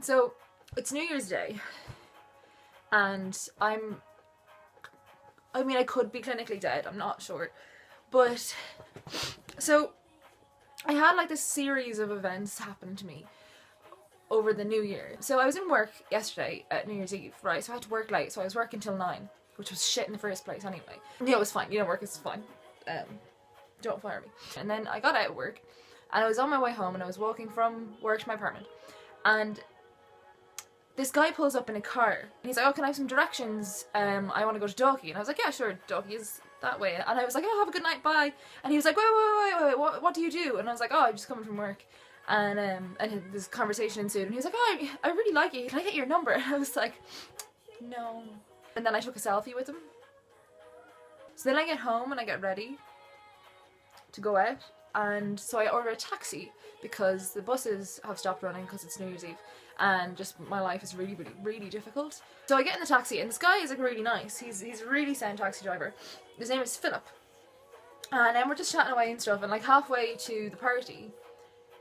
So it's New Year's Day, and I could be clinically dead, I'm not sure. But, so, I had like this series of events happen to me over the New Year. So I was in work yesterday at New Year's Eve, right? So I had to work late, so I was working till 9, which was shit in the first place anyway. Yeah, it was fine, work is fine. Don't fire me. And then I got out of work, and I was on my way home, and I was walking from work to my apartment, and this guy pulls up in a car, and he's like, oh, can I have some directions? I want to go to Dalkey. And I was like, yeah, sure, Dalkey is that way. And I was like, oh, have a good night, bye. And he was like, wait, what do you do? And I was like, oh, I'm just coming from work. And this conversation ensued, and he was like, oh, I really like you, can I get your number? And I was like, no. And then I took a selfie with him. So then I get home, and I get ready to go out. And so I order a taxi, because the buses have stopped running because it's New Year's Eve. And just my life is really, really, really difficult. So I get in the taxi, and this guy is like really nice. He's a really sound taxi driver. His name is Philip. And then we're just chatting away and stuff, and like halfway to the party,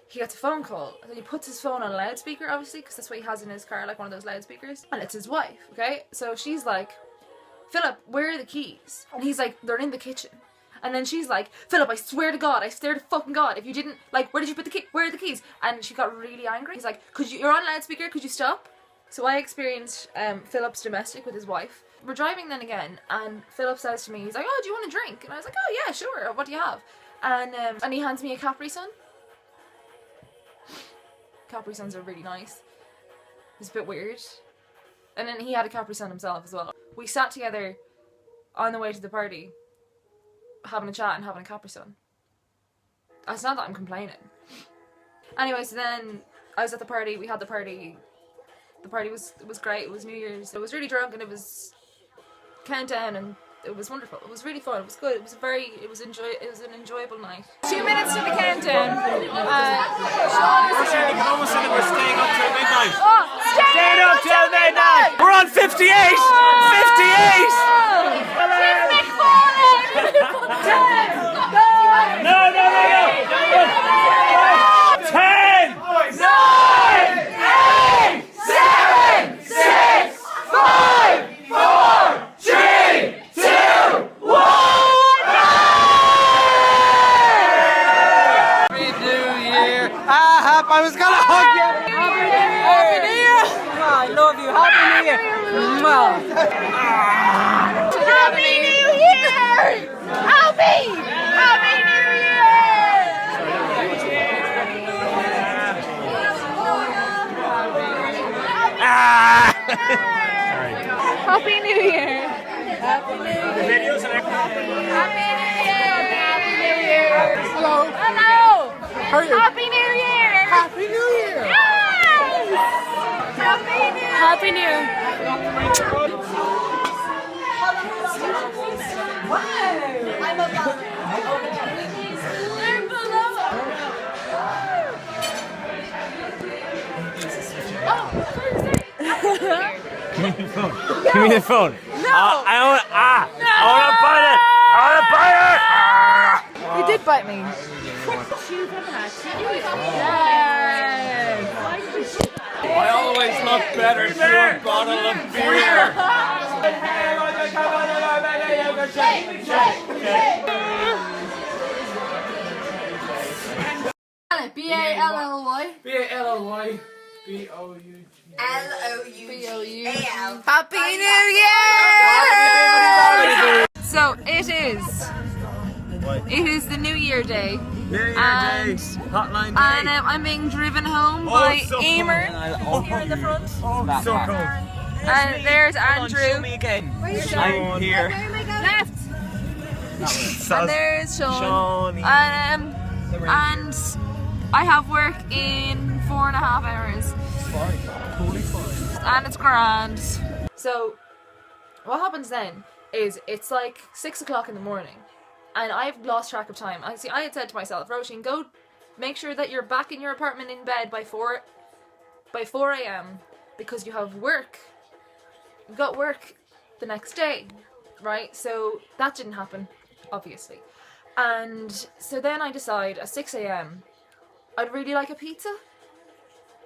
he gets a phone call. And then he puts his phone on loudspeaker, obviously, because that's what he has in his car, like one of those loudspeakers. And it's his wife, okay? So she's like, Philip, where are the keys? And he's like, they're in the kitchen. And then she's like, Philip, I swear to fucking God, if you didn't, like, where did you put the key? Where are the keys? And she got really angry. He's like, you're on loudspeaker, could you stop? So I experienced Philip's domestic with his wife. We're driving then again, and Philip says to me, he's like, oh, do you want a drink? And I was like, oh yeah, sure, what do you have? And he hands me a capri-hun. Capri-Suns are really nice. It's a bit weird. And then he had a capri-sun himself as well. We sat together on the way to the party, having a chat and having a capri-sun. It's not that I'm complaining. Anyway, so then I was at the party, we had the party. The party was great, it was New Year's. I was really drunk, and it was countdown, and it was wonderful. It was really fun, it was good, it was an enjoyable night. 2 minutes to the countdown. Sean is here. You can almost say that we're staying up till midnight. Oh, Staying up till midnight! We're on 58! 58! She's McFarlane! No! 10! 9! 8! 7! 6! 5! 4! 3! 2! 1! Happy New Year! I was gonna hug you! Happy New Year! I love you! Happy New Year! Happy New Year! Happy New Year! Happy New Year! Happy New Year! Happy New Year! Happy New Year! Hello. Hello! How are you? Happy New Year! Happy New Year! Yes! Happy New Year! I love that. Give me the phone. No! I want to buy it! You did bite me. I always look better through a bottle of beer. B-A-L-L-Y. B-A-L-L-Y. B-O-U-G. L-O-U-G-A-L. Happy New Year! So it is the New Year day. New Year And- day. Hotline day. And I'm being driven home by so cool. Emer here in the front. So cool. And there's Andrew. me again. I'm here. Left. And there's Sean. And I have work in 4.5 hours. And it's grand. So what happens then is it's like 6 o'clock in the morning, and I've lost track of time. I had said to myself, Roisin, go make sure that you're back in your apartment in bed by 4 a.m. because you have work. You've got work the next day, right? So that didn't happen, obviously. And so then I decide at 6 a.m. I'd really like a pizza.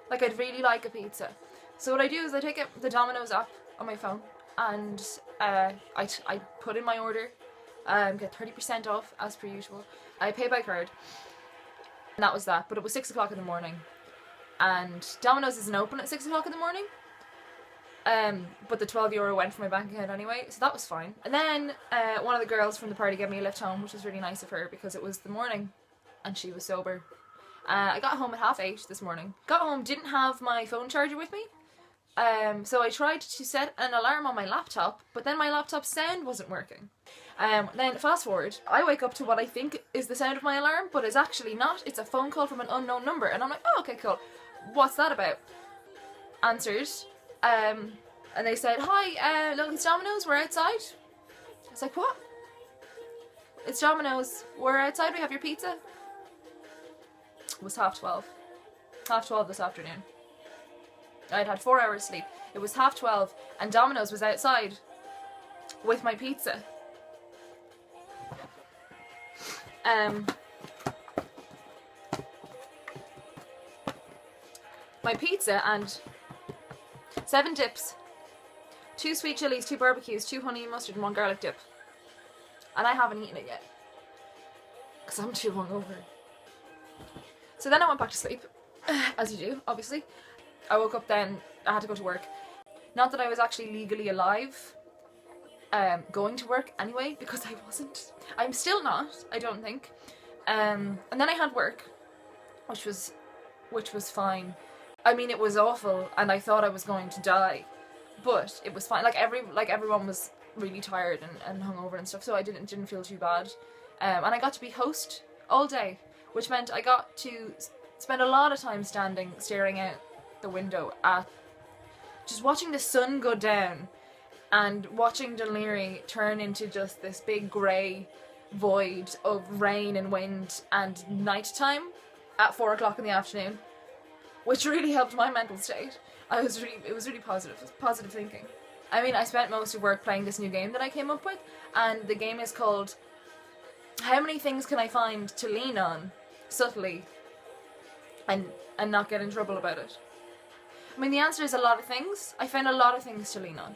Like, I'd really like a pizza. So what I do is I take the Domino's app on my phone and I put in my order, get 30% off as per usual. I pay by card, and that was that. But it was 6 o'clock in the morning, and Domino's isn't open at 6 o'clock in the morning. But the €12 went for my bank account anyway, so that was fine. And then one of the girls from the party gave me a lift home, which was really nice of her because it was the morning and she was sober. I got home at 8:30 this morning. Got home, didn't have my phone charger with me. So I tried to set an alarm on my laptop, but then my laptop's sound wasn't working. Then fast forward, I wake up to what I think is the sound of my alarm, but it's actually not. It's a phone call from an unknown number, and I'm like, oh, okay, cool. What's that about? Answered, and they said, hi, look, it's Domino's, we're outside. I was like, what? It's Domino's, we're outside, we have your pizza. It was 12:30. 12:30 this afternoon. I'd had 4 hours sleep. It was 12:30 and Domino's was outside with my pizza. My pizza and 7 dips, 2 sweet chilies, 2 barbecues, 2 honey and mustard and 1 garlic dip. And I haven't eaten it yet because I'm too hungover. So then I went back to sleep, as you do, obviously. I woke up then, I had to go to work. Not that I was actually legally alive going to work anyway, because I wasn't. I'm still not, I don't think. And then I had work, which was fine. I mean, it was awful, and I thought I was going to die, but it was fine. Like everyone was really tired and hungover and stuff, so I didn't feel too bad. And I got to be host all day, which meant I got to spend a lot of time standing, staring out the window at just watching the sun go down and watching Dunleary turn into just this big grey void of rain and wind and nighttime at 4 o'clock in the afternoon, which really helped my mental state. It was really positive thinking. I mean, I spent most of work playing this new game that I came up with, and the game is called How Many Things Can I Find to Lean On Subtly and not get in trouble about it? I mean, the answer is a lot of things. I found a lot of things to lean on.